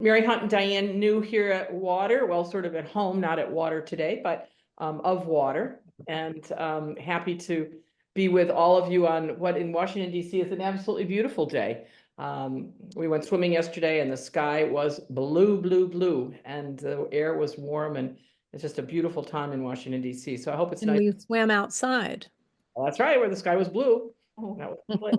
Mary Hunt and Diane New here at Water, well, sort of at home, not at Water today, but of Water. And happy to be with all of you on what in Washington, D.C. is an absolutely beautiful day. We went swimming yesterday and the sky was blue, blue, blue, and the air was warm, and it's just a beautiful time in Washington, D.C. So I hope it's And nice. we swam outside. Well, that's right, where the sky was blue. That was the place.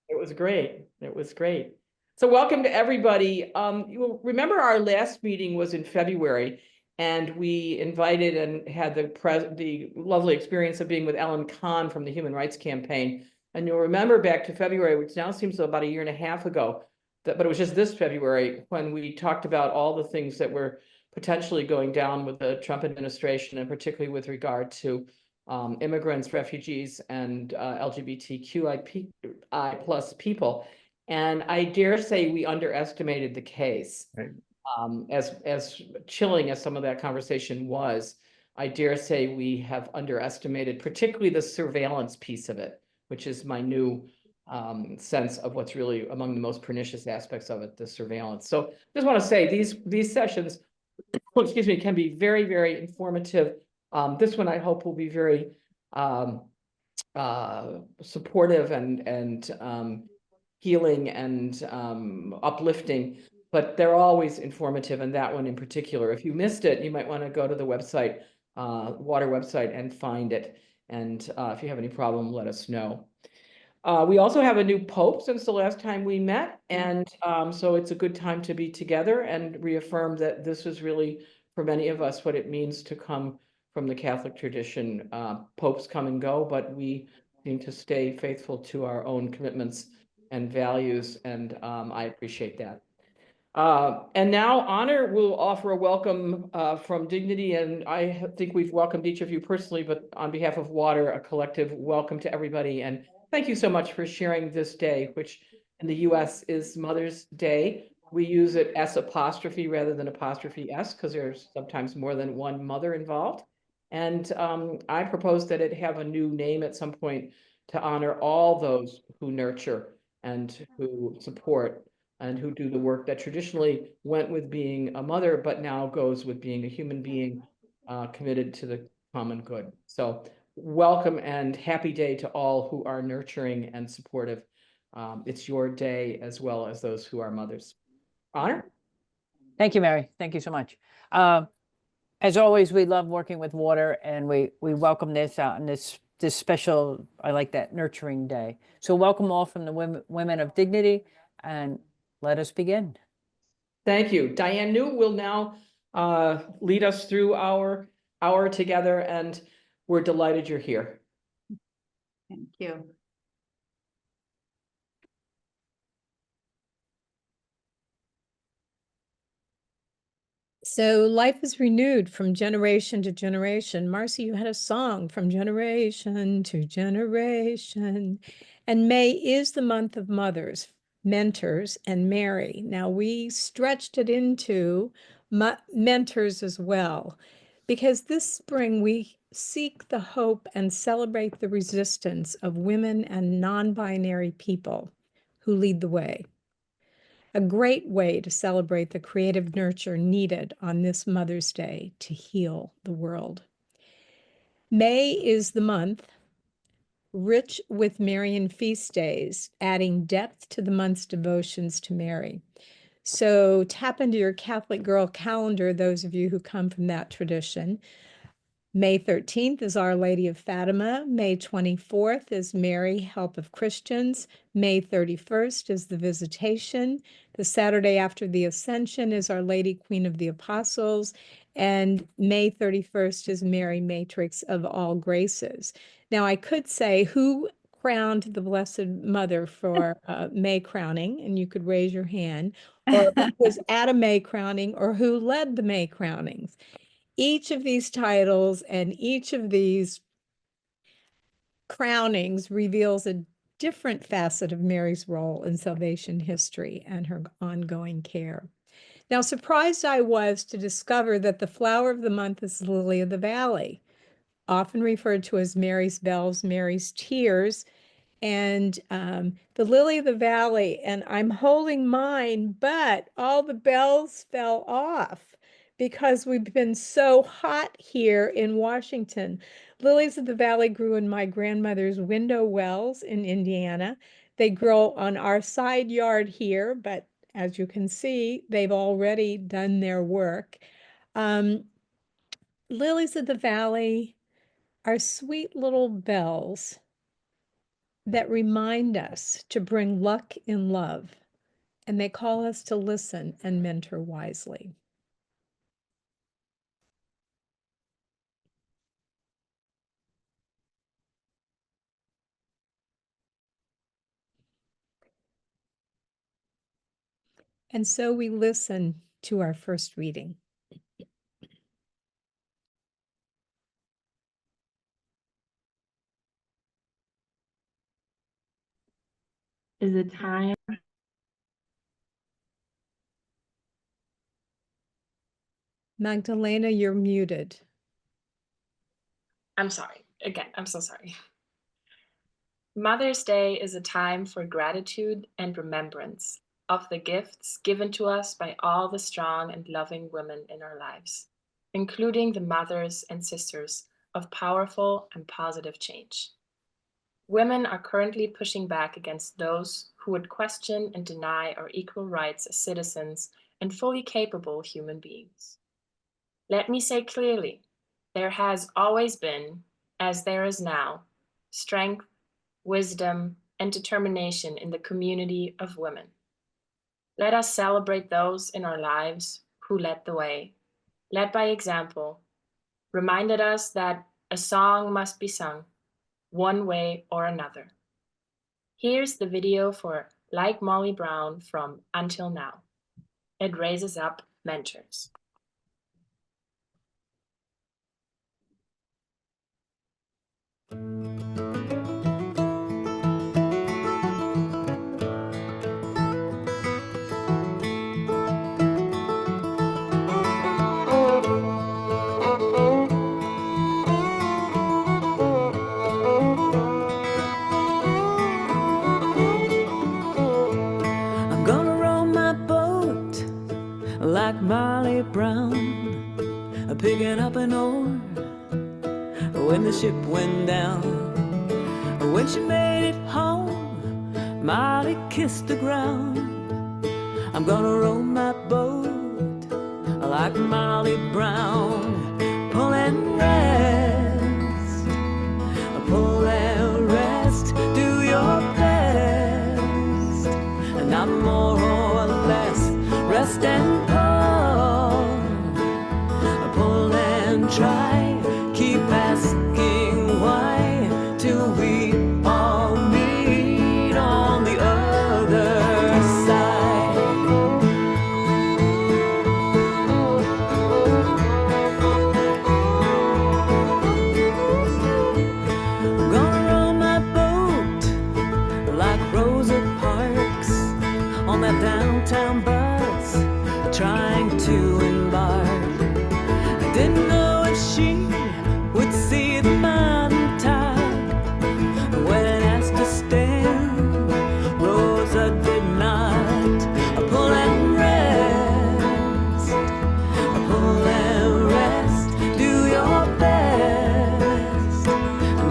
It was great. It was great. So welcome to everybody. You will remember our last meeting was in February, and we invited and had the lovely experience of being with Ellen Kahn from the Human Rights Campaign. And you'll remember back to February, which now seems about a year and a half ago, but it was just this February when we talked about all the things that were potentially going down with the Trump administration, and particularly with regard to immigrants, refugees, and LGBTQI plus people. And I dare say we underestimated the case. Right. As chilling as some of that conversation was, I dare say we have underestimated, particularly the surveillance piece of it, which is my new sense of what's really among the most pernicious aspects of it, the surveillance. So just want to say these sessions, excuse me, can be very, very informative. This one I hope will be very supportive and healing and uplifting, but they're always informative, and that one in particular. If you missed it, you might want to go to the website, Water website, and find it. And if you have any problem, let us know. We also have a new pope since the last time we met, and so it's a good time to be together and reaffirm that this is really, for many of us, what it means to come from the Catholic tradition. Popes come and go, but we seem to stay faithful to our own commitments and values, and I appreciate that. And now Honor will offer a welcome from Dignity, and I think we've welcomed each of you personally, but on behalf of Water, a collective welcome to everybody. And thank you so much for sharing this day, which in the US is Mother's Day. We use it S apostrophe rather than apostrophe S because there's sometimes more than one mother involved. And I propose that it have a new name at some point to honor all those who nurture and who support and who do the work that traditionally went with being a mother, but now goes with being a human being committed to the common good. So welcome and happy day to all who are nurturing and supportive. It's your day as well as those who are mothers. Honor? Thank you, Mary. Thank you so much. As always, we love working with Water, and we welcome this out in this special, I like that, nurturing day. So welcome all from the women of Dignity, and let us begin. Thank you. Diane New will now lead us through our hour together, and we're delighted you're here. Thank you. So life is renewed from generation to generation. Marcy, you had a song, from generation to generation. And May is the month of mothers, mentors, and Mary. Now we stretched it into mentors as well, because this spring we seek the hope and celebrate the resistance of women and non-binary people who lead the way. A great way to celebrate the creative nurture needed on this Mother's Day to heal the world. May is the month rich with Marian feast days, adding depth to the month's devotions to Mary. So tap into your Catholic Girl calendar, those of you who come from that tradition. May 13th is Our Lady of Fatima. May 24th is Mary, Help of Christians. May 31st is the Visitation. The Saturday after the Ascension is Our Lady, Queen of the Apostles. And May 31st is Mary, Matrix of all graces. Now, I could say who crowned the Blessed Mother for May crowning, and you could raise your hand, or who was at a May crowning, or who led the May crownings. Each of these titles and each of these crownings reveals a different facet of Mary's role in salvation history and her ongoing care. Now, surprised I was to discover that the flower of the month is Lily of the Valley, often referred to as Mary's bells, Mary's tears. and the lily of the valley, and I'm holding mine, but all the bells fell off because we've been so hot here in Washington. Lilies of the valley grew in my grandmother's window wells in Indiana. They grow on our side yard here, but as you can see, they've already done their work. Lilies of the valley are sweet little bells that remind us to bring luck in love, and they call us to listen and mentor wisely. And so we listen to our first reading. Is it time? Magdalena, you're muted. I'm sorry. Again, I'm so sorry. Mother's Day is a time for gratitude and remembrance of the gifts given to us by all the strong and loving women in our lives, including the mothers and sisters of powerful and positive change. Women are currently pushing back against those who would question and deny our equal rights as citizens and fully capable human beings. Let me say clearly, there has always been, as there is now, strength, wisdom, and determination in the community of women. Let us celebrate those in our lives who led the way, led by example, reminded us that a song must be sung, one way or another. Here's the video for Like Molly Brown from Until Now. It raises up mentors. I'm gonna row my boat like Molly Brown, picking up an oar when the ship went down. When she made it home, Molly kissed the ground. I'm gonna row my boat like Molly Brown, pull and rest, pull and rest, do your best, not more or less, rest and pull and try, keep asking why, till we all meet on the other side. I'm gonna row my boat like Rosa Parks on that downtown bus, trying to embark. I didn't know if she would see the mountain top when asked to stand. Rosa did not. Pull and rest, pull and rest, do your best,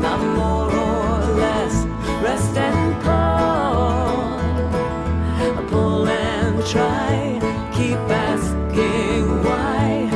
not more or less, rest and pull and try, keep asking why,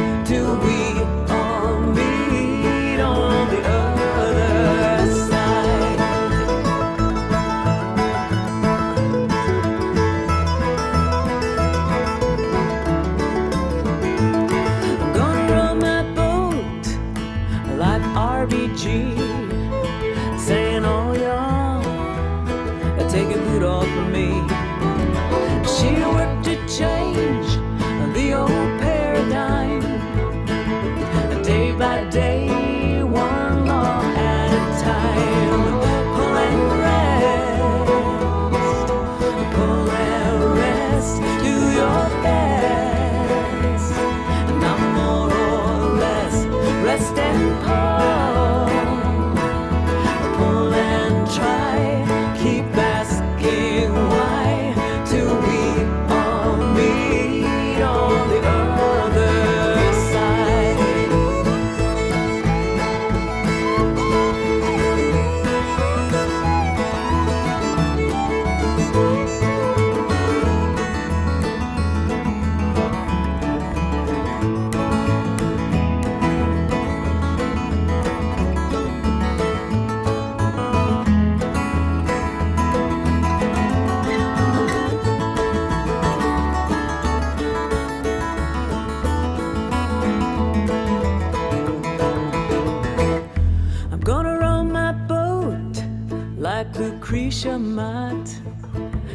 Lucretia Mott,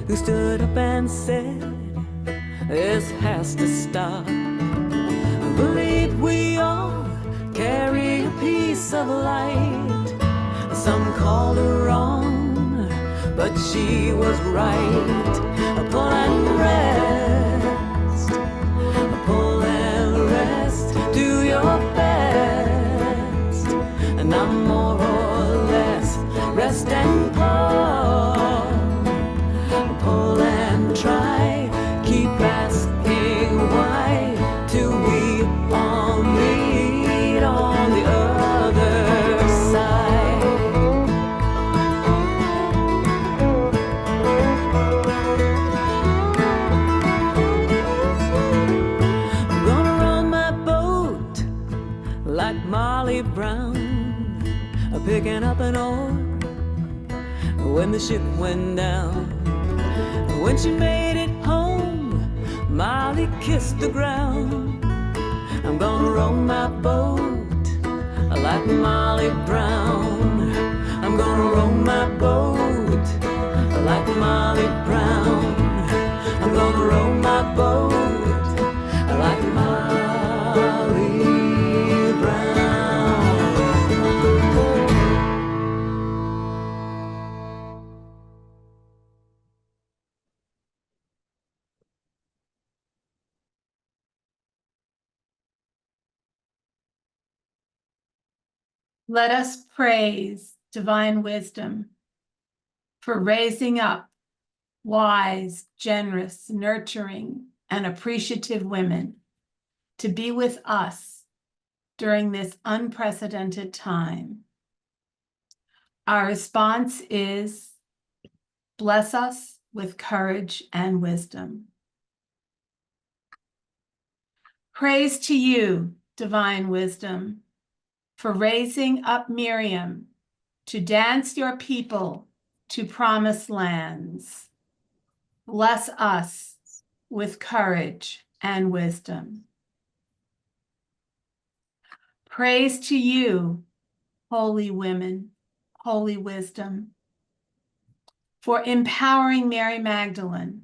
who stood up and said, this has to stop. I believe we all carry a piece of light. Some called her wrong, but she was right. Pull and rest, pull and rest, do your best, and I'm more or less. Rest and pull and try, keep asking why, till we all meet on the other side. I'm gonna row my boat like Molly Brown, picking up an oar when the ship went down. When she made it home, Molly kissed the ground. I'm gonna row my boat like Molly Brown. I'm gonna row my boat like Molly Brown. I'm gonna row my boat like Molly Brown. Let us praise divine wisdom for raising up wise, generous, nurturing, and appreciative women to be with us during this unprecedented time. Our response is, bless us with courage and wisdom. Praise to you, divine wisdom, for raising up Miriam to dance your people to promised lands. Bless us with courage and wisdom. Praise to you, holy women, holy wisdom, for empowering Mary Magdalene,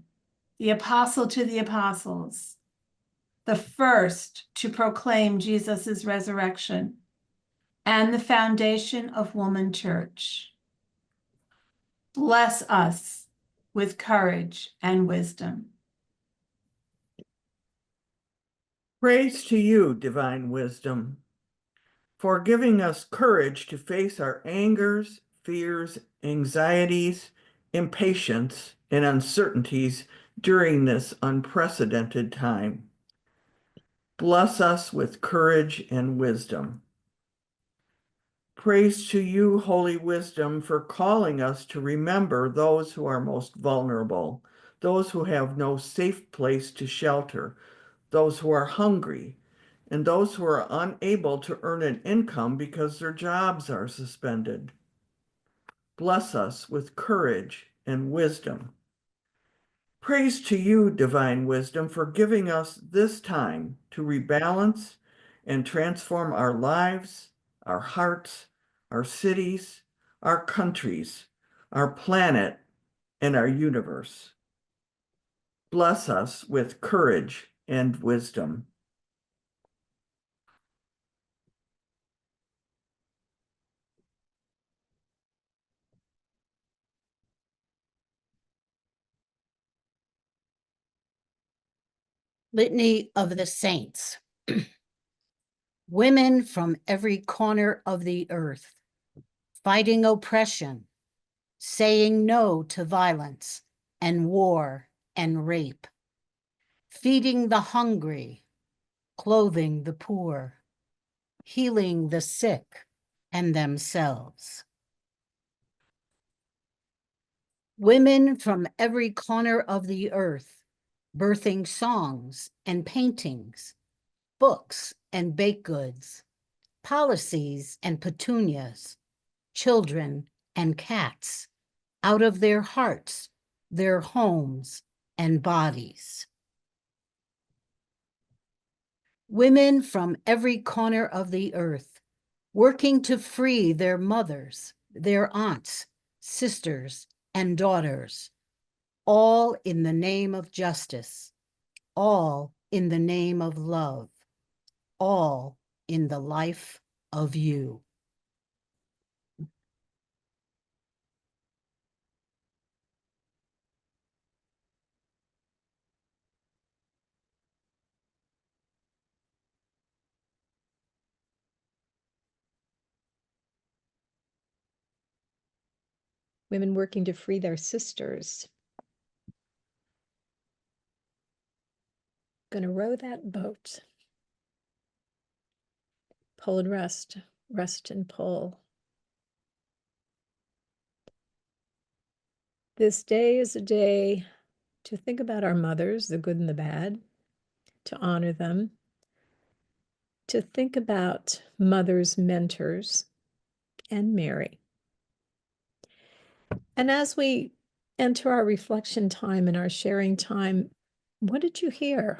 the apostle to the apostles, the first to proclaim Jesus' resurrection, and the foundation of Woman Church. Bless us with courage and wisdom. Praise to you, divine wisdom, for giving us courage to face our angers, fears, anxieties, impatience, and uncertainties during this unprecedented time. Bless us with courage and wisdom. Praise to you, holy wisdom, for calling us to remember those who are most vulnerable, those who have no safe place to shelter, those who are hungry, and those who are unable to earn an income because their jobs are suspended. Bless us with courage and wisdom. Praise to you, divine wisdom, for giving us this time to rebalance and transform our lives, our hearts, our cities, our countries, our planet, and our universe. Bless us with courage and wisdom. Litany of the Saints. Women from every corner of the earth, fighting oppression, saying no to violence and war and rape, feeding the hungry, clothing the poor, healing the sick and themselves. Women from every corner of the earth, birthing songs and paintings, books and baked goods, policies and petunias, children and cats, out of their hearts, their homes and bodies. Women from every corner of the earth, working to free their mothers, their aunts, sisters, and daughters, all in the name of justice, all in the name of love, all in the life of you. Women working to free their sisters. Gonna row that boat. Pull and rest, rest and pull. This day is a day to think about our mothers, the good and the bad, to honor them, to think about mothers, mentors, and Mary. And as we enter our reflection time and our sharing time, what did you hear?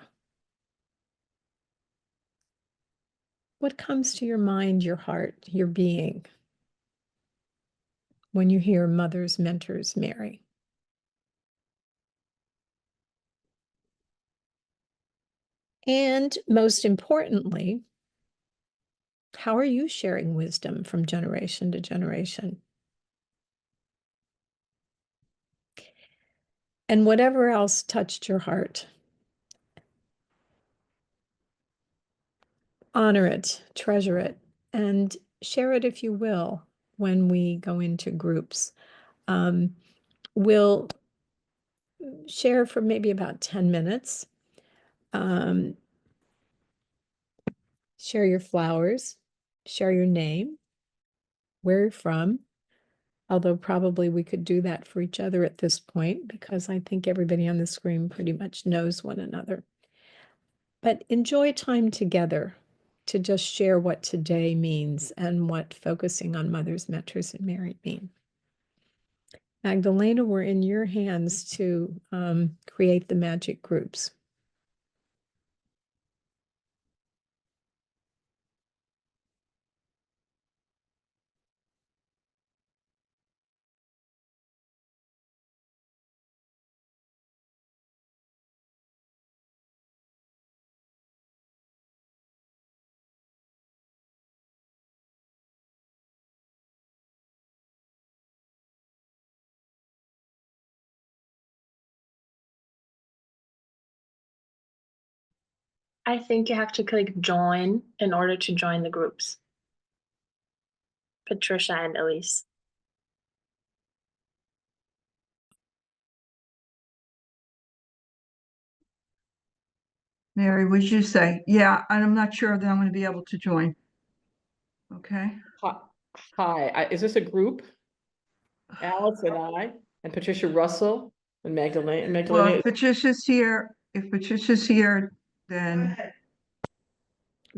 What comes to your mind, your heart, your being when you hear mothers, mentors, Mary? And most importantly, how are you sharing wisdom from generation to generation? And whatever else touched your heart, honor it, treasure it, and share it if you will when we go into groups. We'll share for maybe about 10 minutes. Share your flowers, share your name, where you're from, although probably we could do that for each other at this point because I think everybody on the screen pretty much knows one another. But enjoy time together to just share what today means and what focusing on mothers, mentors, and Mary mean. Magdalena, we're in your hands to create the magic groups. I think you have to click join in order to join the groups. Patricia and Elise. Mary, what'd you say? Yeah, and I'm not sure that I'm going to be able to join. Okay. Hi, is this a group? Alice and I, and Patricia Russell, and Magdalena. Well, if Patricia's here, then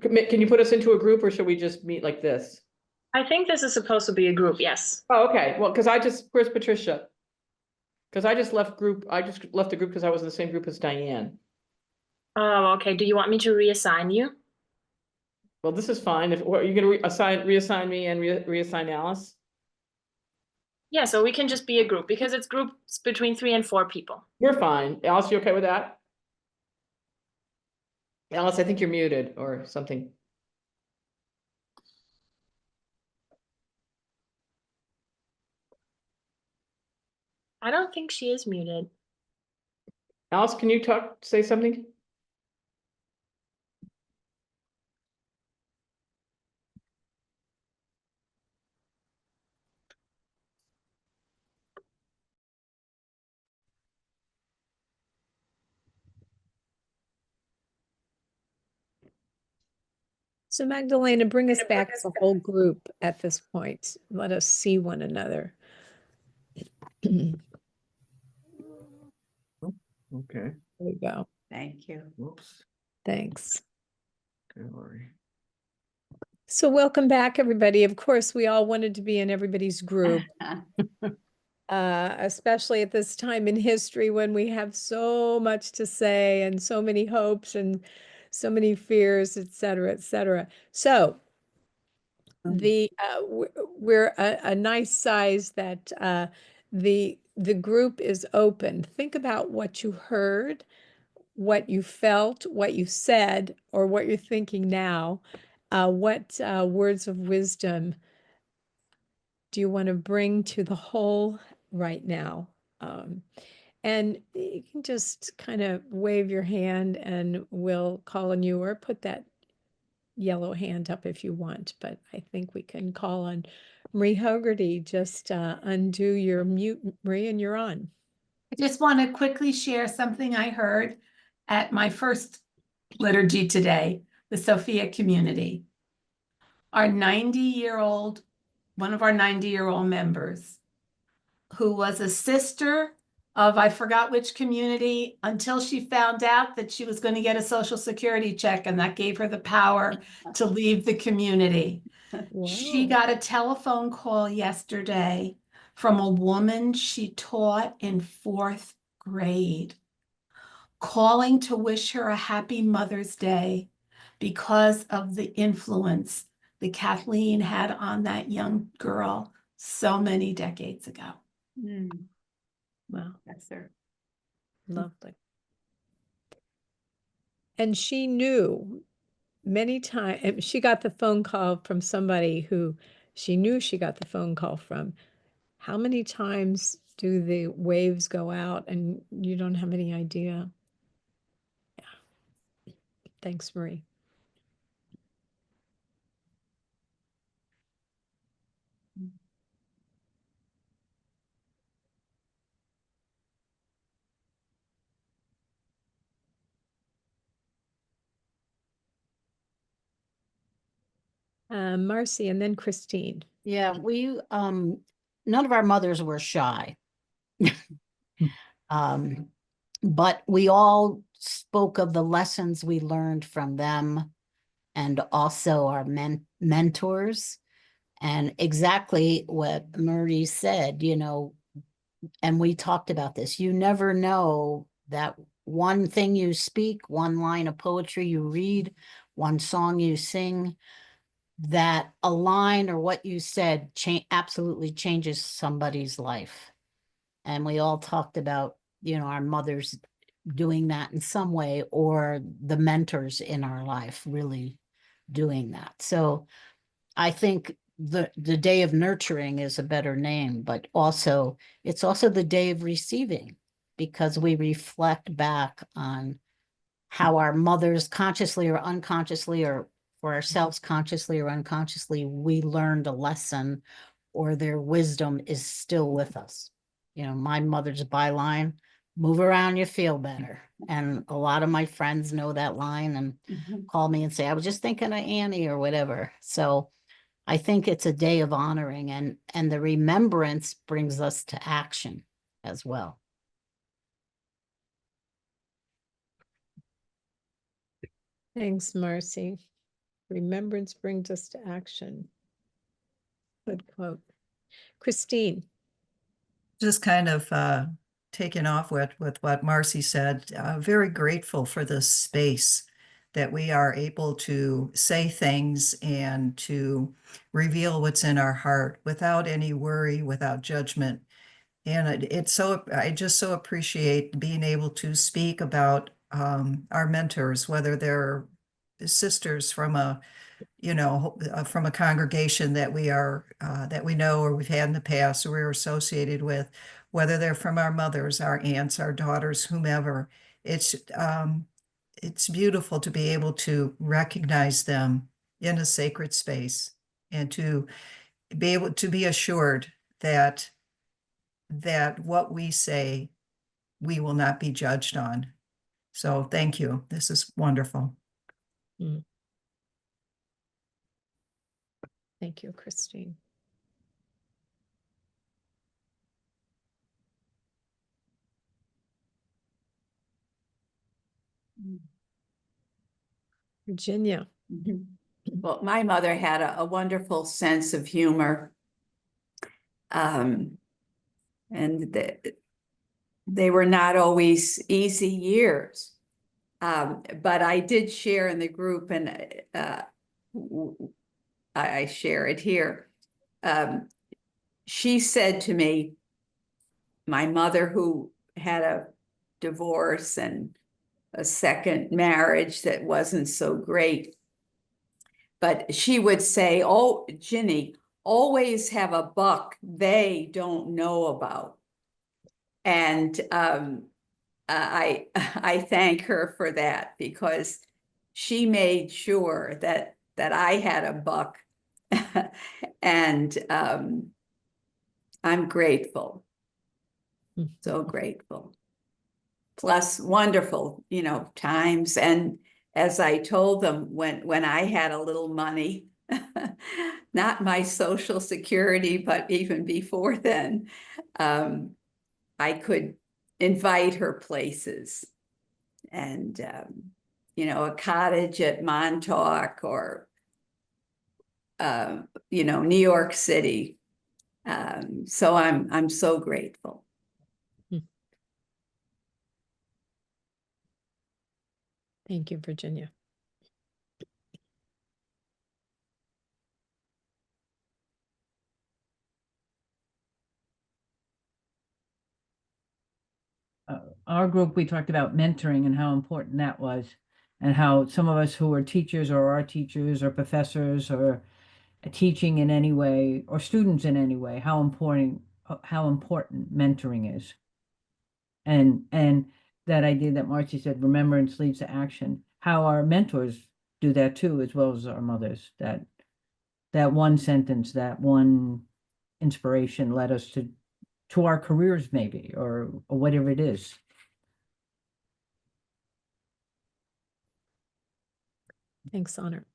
Can you put us into a group or should we just meet like this? I think this is supposed to be a group, yes. Oh, okay, well, where's Patricia? Because I just left the group because I was in the same group as Diane. Oh, okay. Do you want me to reassign you? Well, this is fine. Are you gonna reassign me and reassign Alice? Yeah, so we can just be a group because it's groups between 3 and 4 people. We're fine. Alice, you okay with that? Alice, I think you're muted or something. I don't think she is muted. Alice, can you say something? So Magdalena, bring us back as a whole group at this point. Let us see one another. There Okay, we go. Thank you. whoops. Thanks. Okay, Lori. So welcome back, everybody. Of course, we all wanted to be in everybody's group, especially at this time in history when we have so much to say and so many hopes and so many fears, et cetera, et cetera. So we're a nice size that the group is open. Think about what you heard, what you felt, what you said, or what you're thinking now. What words of wisdom do you want to bring to the whole right now? And you can just kind of wave your hand and we'll call on you, or put that yellow hand up if you want. But I think we can call on Marie Hogarty. Just undo your mute, Marie, and you're on. I just want to quickly share something I heard at my first liturgy today, the Sophia community. Our 90-year-old, one of our 90-year-old members, who was a sister of, I forgot which community, until she found out that she was going to get a Social Security check, and that gave her the power to leave the community. She Wow. got a telephone call yesterday from a woman she taught in 4th grade, calling to wish her a happy Mother's Day because of the influence that Kathleen had on that young girl so many decades ago. Wow. That's her. Lovely. And she knew many times, she got the phone call from somebody who she knew she got the phone call from. How many times do the waves go out and you don't have any idea? Yeah. Thanks, Marie. Marcy and then Christine. Yeah, none of our mothers were shy. But we all spoke of the lessons we learned from them, and also our mentors, and exactly what Marie said, and we talked about this. You never know that one thing you speak, one line of poetry you read, one song you sing, that a line or what you said absolutely changes somebody's life. And we all talked about, our mothers doing that in some way, or the mentors in our life really doing that. So I think the day of nurturing is a better name, but it's also the day of receiving, because we reflect back on how our mothers, consciously or unconsciously, or for ourselves consciously or unconsciously, we learned a lesson, or their wisdom is still with us. My mother's byline, move around, you feel better. And a lot of my friends know that line and call me and say, I was just thinking of Annie or whatever. So I think it's a day of honoring, and the remembrance brings us to action as well. Thanks, Marcy. Remembrance brings us to action. Good quote. Christine. Just kind of taking off with what Marcy said, very grateful for the space that we are able to say things and to reveal what's in our heart without any worry, without judgment. And I just so appreciate being able to speak about our mentors, whether they're sisters from a from a congregation that we know or we've had in the past or we're associated with, whether they're from our mothers, our aunts, our daughters, whomever. It's beautiful to be able to recognize them in a sacred space, and to be able to be assured that what we say, we will not be judged on. So thank you. This is wonderful. Thank you, Christine. Virginia. Well, my mother had a wonderful sense of humor. And they were not always easy years. But I did share in the group, and I share it here. She said to me, my mother, who had a divorce and a second marriage that wasn't so great. But she would say, "Oh, Ginny, always have a buck they don't know about." And I thank her for that, because she made sure that I had a buck, and I'm grateful, so grateful. Plus wonderful, times. And as I told them, when I had a little money, not my Social Security, but even before then, I could invite her places, and a cottage at Montauk, or New York City. So I'm so grateful. Thank you, Virginia. Our group, we talked about mentoring and how important that was, and how some of us who are teachers or are teachers or professors or teaching in any way, or students in any way, how important mentoring is. And that idea that Marcy said, remembrance leads to action, how our mentors do that too, as well as our mothers. That one sentence, that one inspiration led us to our careers, maybe, or whatever it is. Thanks, Honor.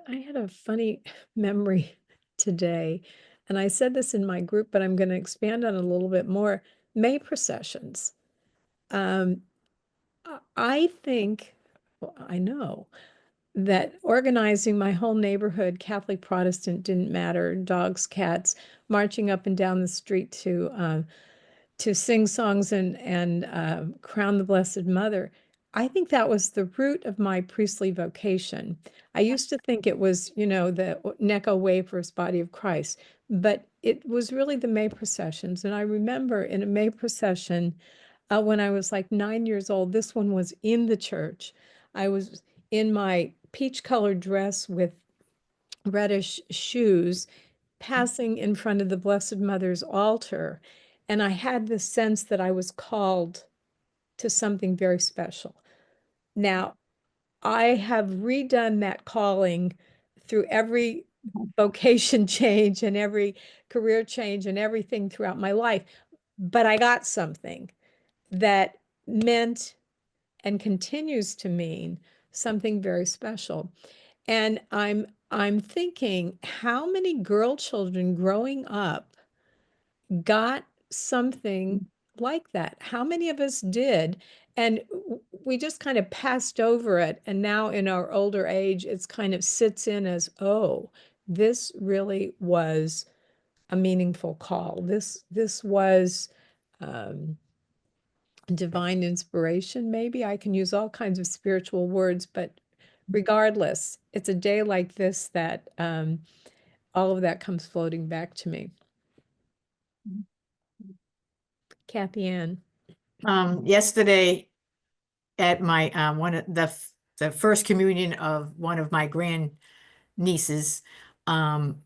I had a funny memory today, and I said this in my group, but I'm going to expand on it a little bit more. May processions. I think, well, I know that organizing my whole neighborhood, Catholic, Protestant, didn't matter, dogs, cats, marching up and down the street to sing songs and crown the Blessed Mother. I think that was the root of my priestly vocation. I used to think it was, the Necco Wafers Body of Christ, but it was really the May processions. And I remember in a May procession, when I was like 9 years old, this one was in the church. I was in my peach-colored dress with reddish shoes, passing in front of the Blessed Mother's altar. And I had this sense that I was called to something very special. Now, I have redone that calling through every vocation change and every career change and everything throughout my life. But I got something that meant and continues to mean something very special. And I'm thinking, how many girl children growing up got something like that? How many of us did? And we just kind of passed over it. And now in our older age, it's kind of sits in as, oh, this really was a meaningful call. This was divine inspiration, maybe. I can use all kinds of spiritual words, but regardless, it's a day like this that all of that comes floating back to me. Kathy Ann. Yesterday at my one of the first communion of one of my grand nieces, my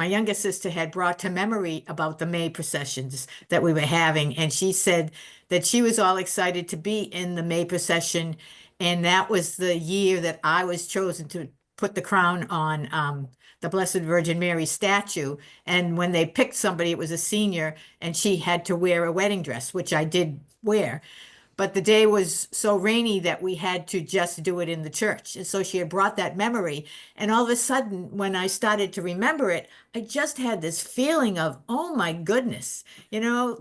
youngest sister, had brought to memory about the May processions that we were having, and she said that she was all excited to be in the May procession, and that was the year that I was chosen to put the crown on the Blessed Virgin Mary statue. And when they picked somebody, it was a senior, and she had to wear a wedding dress, which I did wear. But the day was so rainy that we had to just do it in the church. And so she had brought that memory. And all of a sudden, when I started to remember it, I just had this feeling of, oh my goodness,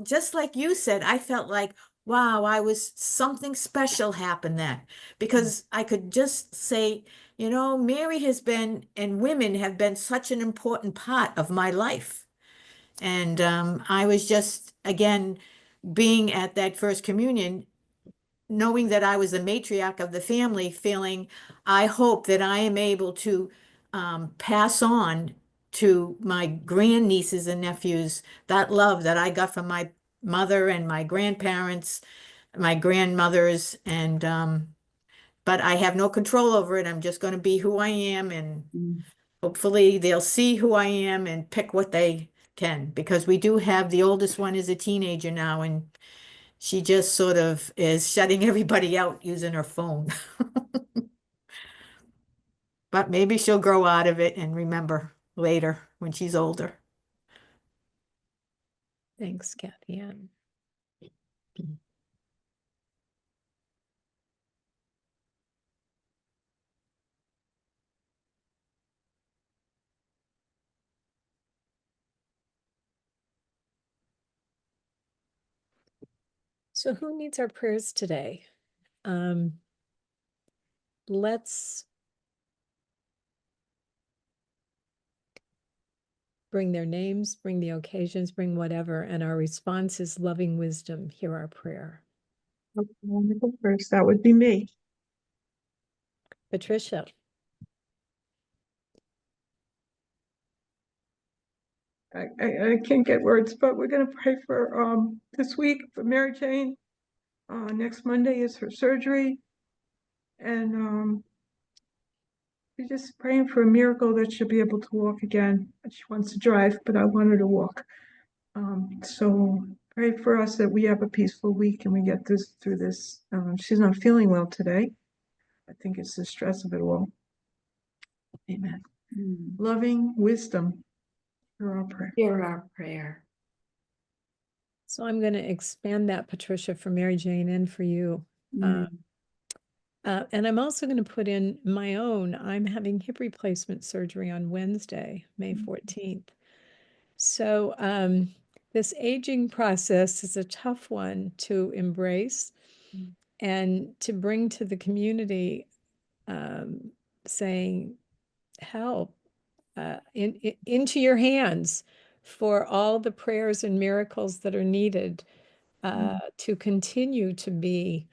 just like you said, I felt like, wow, something special happened then, because I could just say, you know, Mary has been, and women have been such an important part of my life. And I was just, again, being at that first communion, knowing that I was the matriarch of the family, feeling, I hope that I am able to pass on to my grandnieces and nephews that love that I got from my mother and my grandparents, my grandmothers, and but I have no control over it. I'm just going to be who I am, and hopefully they'll see who I am and pick what they can, because we do have, the oldest one is a teenager now, and she just sort of is shutting everybody out using her phone. But maybe she'll grow out of it and remember later when she's older. Thanks, Kathy Ann. So who needs our prayers today? Let's bring their names, bring the occasions, bring whatever, and our response is loving wisdom. Hear our prayer. Okay, let me go first. That would be me. Patricia. I can't get words, but we're gonna pray for this week for Mary Jane. Next Monday is her surgery. And we're just praying for a miracle that she'll be able to walk again. She wants to drive, but I want her to walk. So pray for us that we have a peaceful week and we get through this. She's not feeling well today. I think it's the stress of it all. Amen. Loving wisdom. Hear our prayer. Hear our prayer. So I'm going to expand that, Patricia, for Mary Jane and for you. And I'm also going to put in my own. I'm having hip replacement surgery on Wednesday, May 14th. So this aging process is a tough one to embrace and to bring to the community, saying, help, into your hands for all the prayers and miracles that are needed to continue to be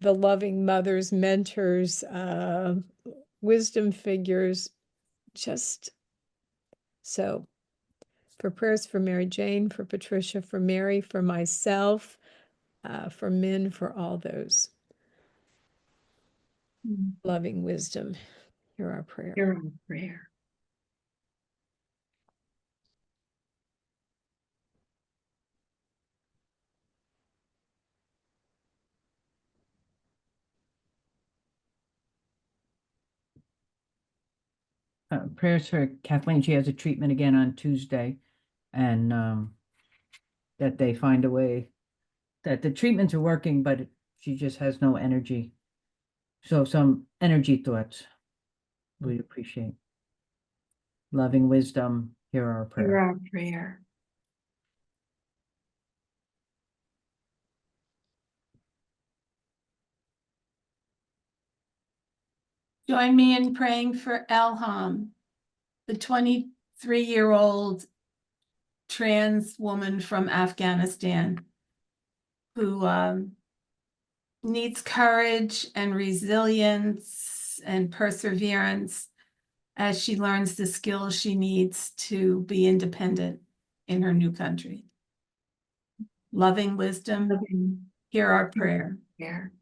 the loving mothers, mentors, wisdom figures, just so. For prayers for Mary Jane, for Patricia, for Mary, for myself, for Min, for all those. Loving wisdom. Hear our prayer. Hear our prayer. Prayers for Kathleen. She has a treatment again on Tuesday, and that they find a way that the treatments are working, but she just has no energy. So some energy thoughts we'd appreciate. Loving wisdom, hear our prayer. Hear our prayer. Join me in praying for Elham, the 23-year-old trans woman from Afghanistan who needs courage and resilience and perseverance as she learns the skills she needs to be independent in her new country. Loving wisdom, hear our prayer. Prayer.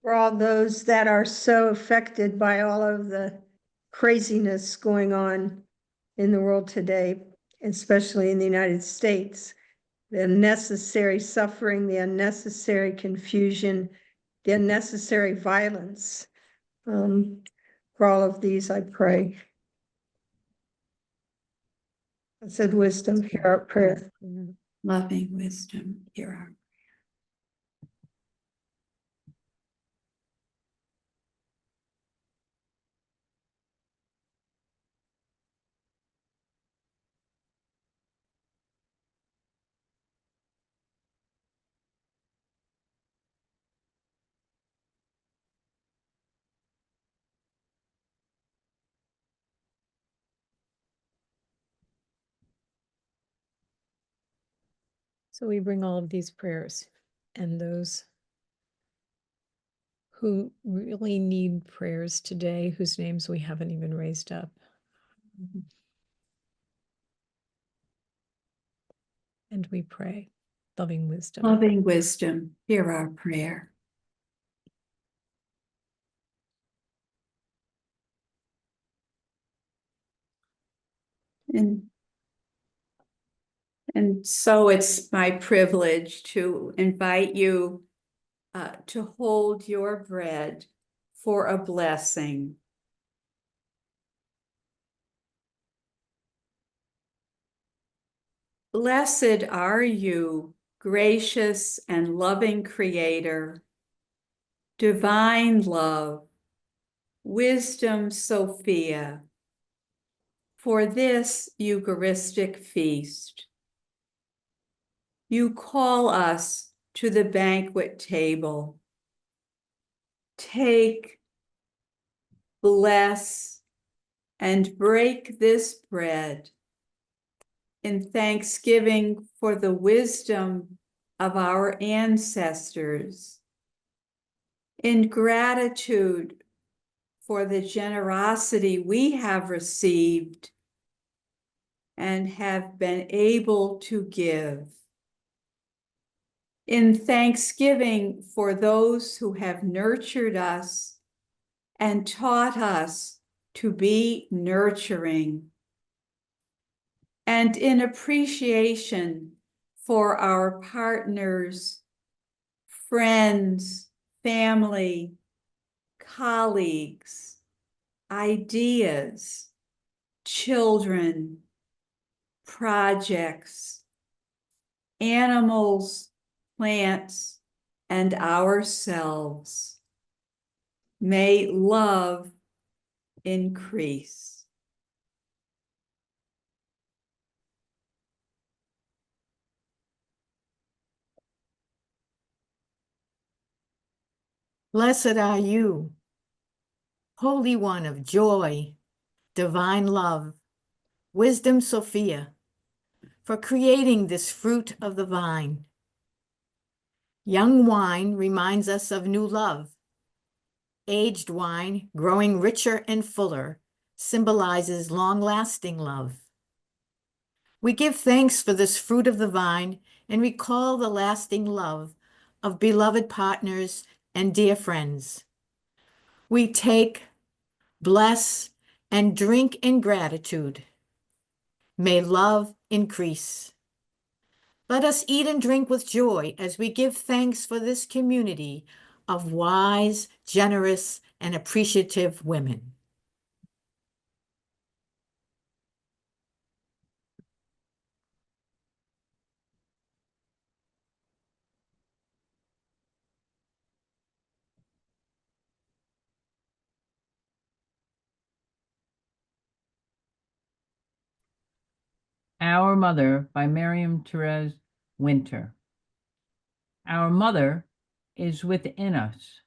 For all those that are so affected by all of the craziness going on in the world today, especially in the United States, the unnecessary suffering, the unnecessary confusion, the unnecessary violence. For all of these, I pray. I said wisdom, hear our prayer. Loving wisdom, hear our So we bring all of these prayers and those who really need prayers today, whose names we haven't even raised up. And we pray, loving wisdom. Loving wisdom, hear our prayer. And so it's my privilege to invite you to hold your bread for a blessing. Blessed are you, gracious and loving Creator, divine love, wisdom Sophia, for this Eucharistic feast. You call us to the banquet table. Take, bless, and break this bread in thanksgiving for the wisdom of our ancestors, in gratitude for the generosity we have received and have been able to give, in thanksgiving for those who have nurtured us and taught us to be nurturing, and in appreciation for our partners, friends, family, colleagues, ideas, children, projects, animals, plants, and ourselves. May love increase. Blessed are you, Holy One of joy, divine love, wisdom Sophia, for creating this fruit of the vine. Young wine reminds us of new love. Aged wine, growing richer and fuller, symbolizes long-lasting love. We give thanks for this fruit of the vine and recall the lasting love of beloved partners and dear friends. We take, bless, and drink in gratitude. May love increase. Let us eat and drink with joy as we give thanks for this community of wise, generous, and appreciative women. Our Mother by Miriam Therese Winter. Our Mother is within us.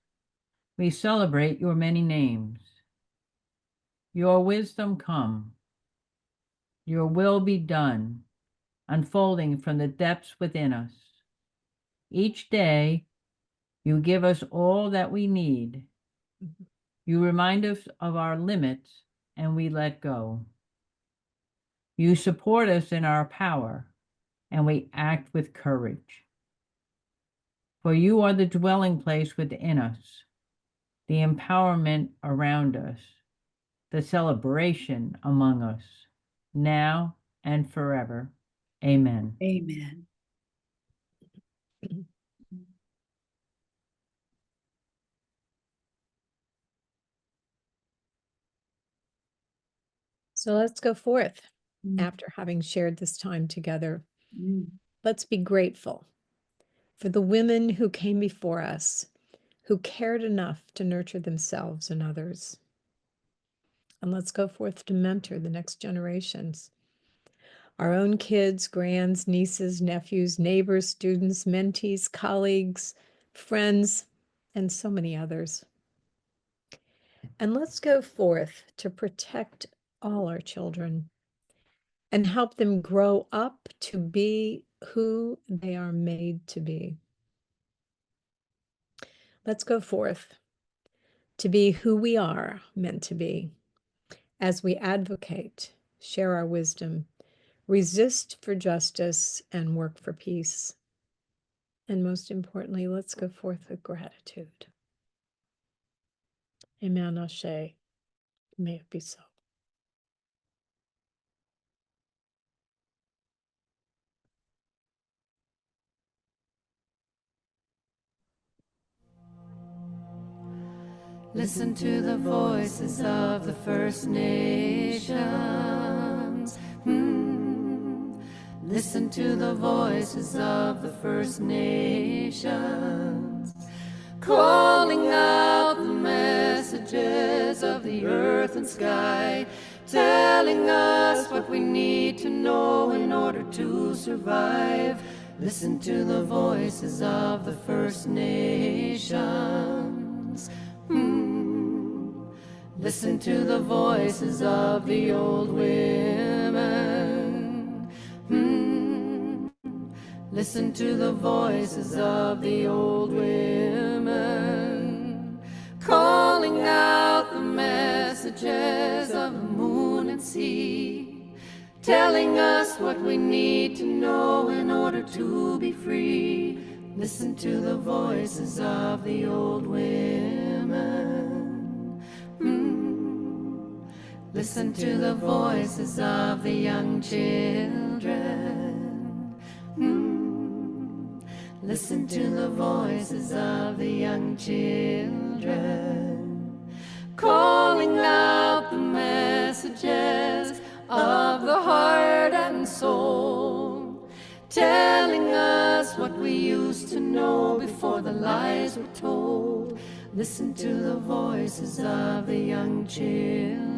We celebrate your many names. Your wisdom come. Your will be done, unfolding from the depths within us. Each day, you give us all that we need. You remind us of our limits, and we let go. You support us in our power, and we act with courage. For you are the dwelling place within us, the empowerment around us, the celebration among us, now and forever. Amen. Amen. So let's go forth after having shared this time together. Let's be grateful for the women who came before us, who cared enough to nurture themselves and others. And let's go forth to mentor the next generations. Our own kids, grands, nieces, nephews, neighbors, students, mentees, colleagues, friends, and so many others. And let's go forth to protect all our children and help them grow up to be who they are made to be. Let's go forth to be who we are meant to be as we advocate, share our wisdom, resist for justice, and work for peace. And most importantly, let's go forth with gratitude. Amen, Ashe. May it be so. Listen to the voices of the First Nations. Listen to the voices of the First Nations, calling out the messages of the earth and sky, telling us what we need to know in order to survive. Listen to the voices of the First Nations. Listen to the voices of the old women. Listen to the voices of the old women, calling out the messages of the moon and sea, telling us what we need to know in order to be free. Listen to the voices of the old women. Listen to the voices of the young children. Listen to the voices of the young children, calling out the messages of the heart and soul, telling us what we used to know before the lies were told. Listen to the voices of the young children.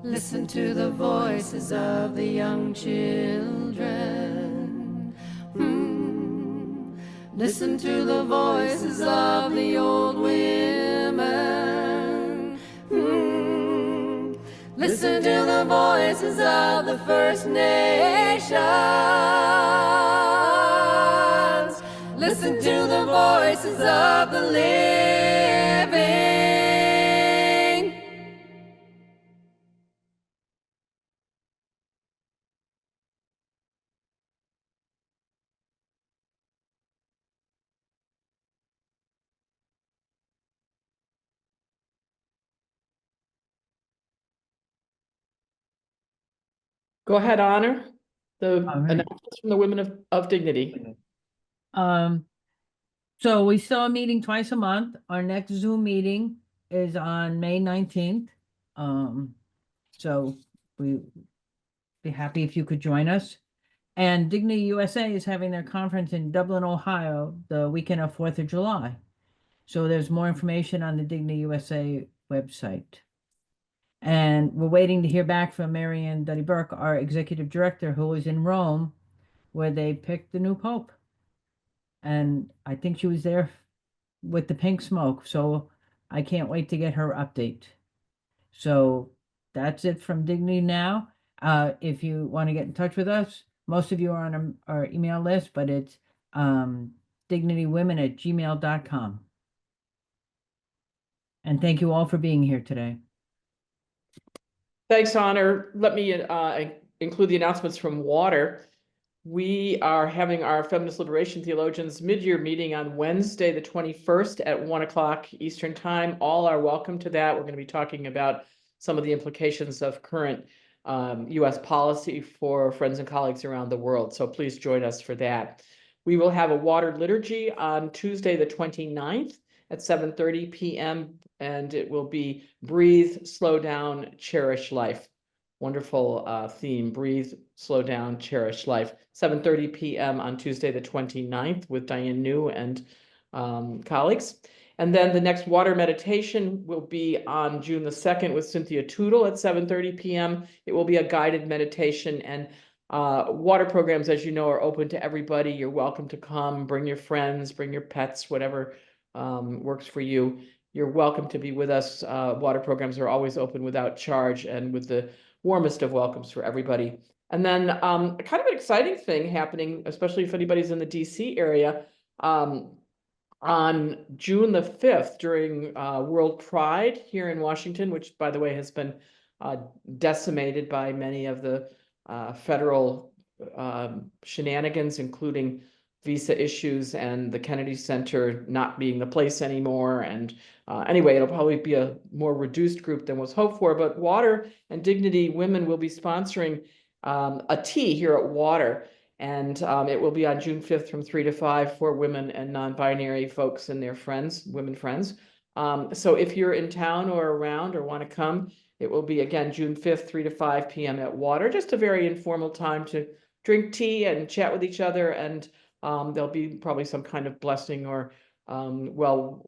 Listen to the voices of the young children. Listen to the voices of the old women. Listen to the voices of the First Nations. Listen to the voices of the living. Go ahead, Honor. The All right. announcements from the Women of Dignity. So we still are meeting twice a month. Our next Zoom meeting is on May 19th. So we'd be happy if you could join us. And Dignity USA is having their conference in Dublin, Ohio, the weekend of 4th of July. So there's more information on the Dignity USA website. And we're waiting to hear back from Marianne Duddy Burke, our executive director, who was in Rome, where they picked the new pope. And I think she was there with the pink smoke. So I can't wait to get her update. So that's it from Dignity Now. If you want to get in touch with us, most of you are on our email list, but it's dignitywomen@gmail.com. And thank you all for being here today. Thanks, Honor. Let me include the announcements from Water. We are having our Feminist Liberation Theologians mid-year meeting on Wednesday, the 21st at 1 o'clock Eastern Time. All are welcome to that. We're going to be talking about some of the implications of current U.S. policy for friends and colleagues around the world. So please join us for that. We will have a water liturgy on Tuesday, the 29th at 7:30 p.m. and it will be Breathe, Slow Down, Cherish Life. Wonderful theme, Breathe, Slow Down, Cherish Life. 7:30 p.m. on Tuesday, the 29th with Diane New and colleagues. And then the next water meditation will be on June the 2nd with Cynthia Tootle at 7:30 p.m. It will be a guided meditation, and water programs, as you know, are open to everybody. You're welcome to come, bring your friends, bring your pets, whatever works for you. You're welcome to be with us. Water programs are always open without charge and with the warmest of welcomes for everybody. And then kind of an exciting thing happening, especially if anybody's in the DC area, on June the 5th during World Pride here in Washington, which, by the way, has been decimated by many of the federal shenanigans, including visa issues and the Kennedy Center not being the place anymore. And anyway, it'll probably be a more reduced group than was hoped for, but Water and Dignity Women will be sponsoring a tea here at Water. And it will be on June 5th from 3 to 5 for women and non-binary folks and their friends, women friends. So if you're in town or around or want to come, it will be again June 5th, 3 to 5 p.m. at Water. Just a very informal time to drink tea and chat with each other. And there'll be probably some kind of blessing or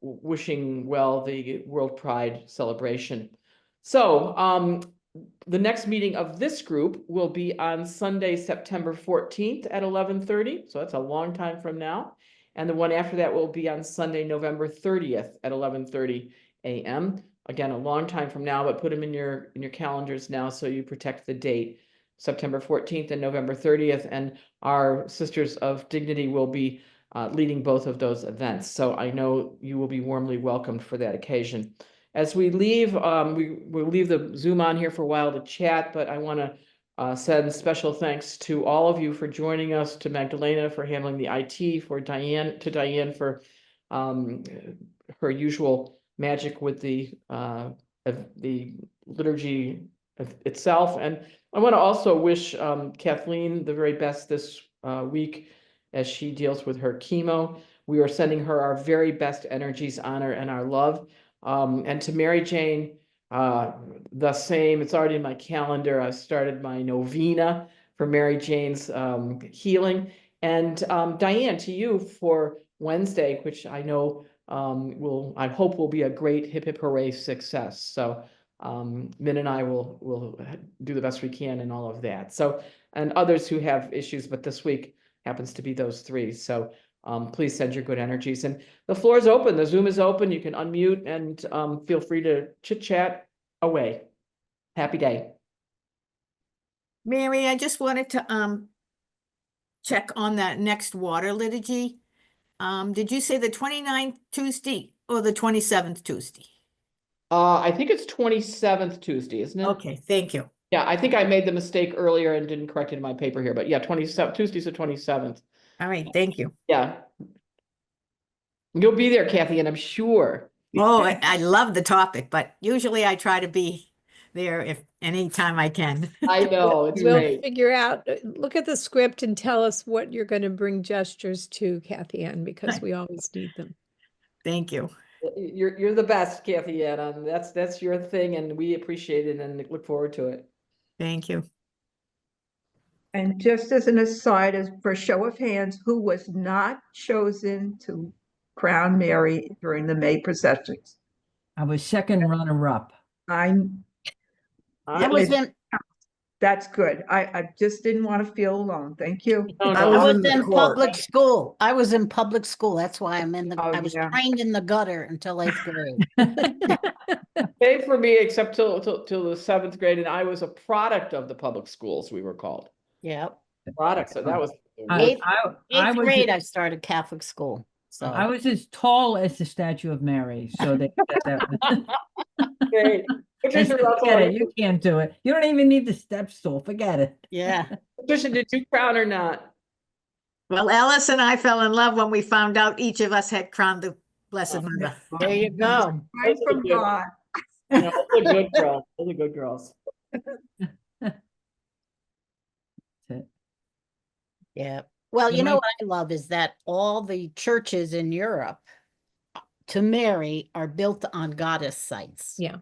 wishing well the World Pride celebration. So the next meeting of this group will be on Sunday, September 14th at 11:30. So that's a long time from now. And the one after that will be on Sunday, November 30th at 11:30 a.m. Again, a long time from now, but put them in your calendars now so you protect the date. September 14th and November 30th. And our Sisters of Dignity will be leading both of those events. So I know you will be warmly welcomed for that occasion. As we leave, we'll leave the Zoom on here for a while to chat, but I want to send special thanks to all of you for joining us, to Magdalena for handling the IT, for Diane for her usual magic with the liturgy itself. And I want to also wish Kathleen the very best this week as she deals with her chemo. We are sending her our very best energies, honor, and our love. And to Mary Jane, the same. It's already in my calendar. I started my novena for Mary Jane's healing. And Diane, to you for Wednesday, which I know I hope will be a great hip hip hooray success. So Min and I will do the best we can in all of that. So, and others who have issues, but this week happens to be those three. So please send your good energies. And the floor is open. The Zoom is open. You can unmute and feel free to chit chat away. Happy day. Mary, I just wanted to check on that next water liturgy. Did you say the 29th Tuesday or the 27th Tuesday? I think it's 27th Tuesday, isn't it? Okay, thank you. Yeah, I think I made the mistake earlier and didn't correct it in my paper here, but yeah, 27th Tuesday's the 27th. All right, thank you. Yeah. You'll be there, Kathy, and I'm sure. Oh, I love the topic, but usually I try to be there if anytime I can. I know, it's We'll great. figure out, look at the script and tell us what you're going to bring gestures to, Kathy Ann, because we always need them. Thank you. You're the best, Kathy Ann. That's your thing, and we appreciate it and look forward to it. Thank you. And just as an aside, as for show of hands, who was not chosen to crown Mary during the May processions? I was second runner-up. I was in, That's good. I just didn't want to feel alone. Thank you. I was in public school. I was in public school. That's why I'm in the, Oh, I was yeah. trained in the gutter until 8th grade. Same for me, except till the 7th grade, and I was a product of the public schools, we were called. Yep. Product, so that was Eighth I was grade, I started Catholic school. So I was as tall as the statue of Mary, so they said that. great. Patricia, forget it. You can't do it. You don't even need the step stool. Forget it. yeah. Patricia, did you crown or not? Well, Alice and I fell in love when we found out each of us had crowned the Blessed Mother. There you go. Right from God. You know, those are good girls. Those are good girls. Yeah. Well, You you know might- what I love is that all the churches in Europe to Mary are built on goddess sites. Yeah.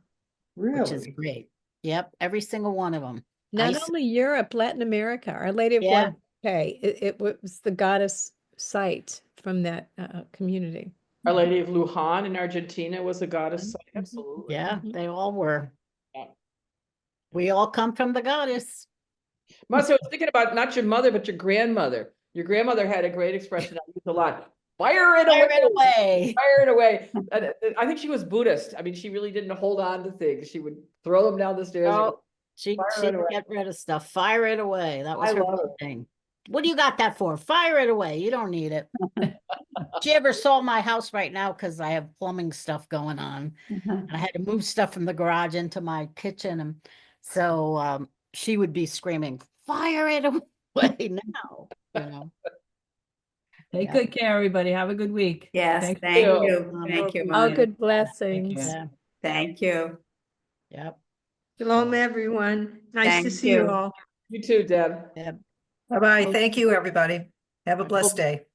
Which is Really? great. Yep. Every single one of them. Not only Europe, Latin America, Our Lady of Yeah. Guadalupe, it was the goddess site from that community. Our Lady of Lujan in Argentina was a goddess site. Mhm. Absolutely. Yeah, they all were. Yeah. We all come from the goddess. Marcy, I was thinking about not your mother, but your grandmother. Your grandmother had a great expression I use a lot. Fire it Fire away. it away. Fire it away. And I think she was Buddhist. I mean, she really didn't hold on to things. She would throw them down the stairs. and Oh, go, she'd Fire it away. get rid of stuff. Fire it away. That was I her love big it. thing. What do you got that for? Fire it away. You don't need it. She ever saw my house right now because I have plumbing stuff going on. And I had to move stuff from the garage into my kitchen. And so she would be screaming, fire it away now, you know. Take Yeah. good care, everybody. Have a good week. Yes, Thank thank you. you. Thank you, All Monica. good blessings. care. Yeah. Thank you. Yep. Shalom, everyone. Nice to Thank see you you. all. You too, Deb. Yep. Bye-bye. Thank you, everybody. Have a blessed day.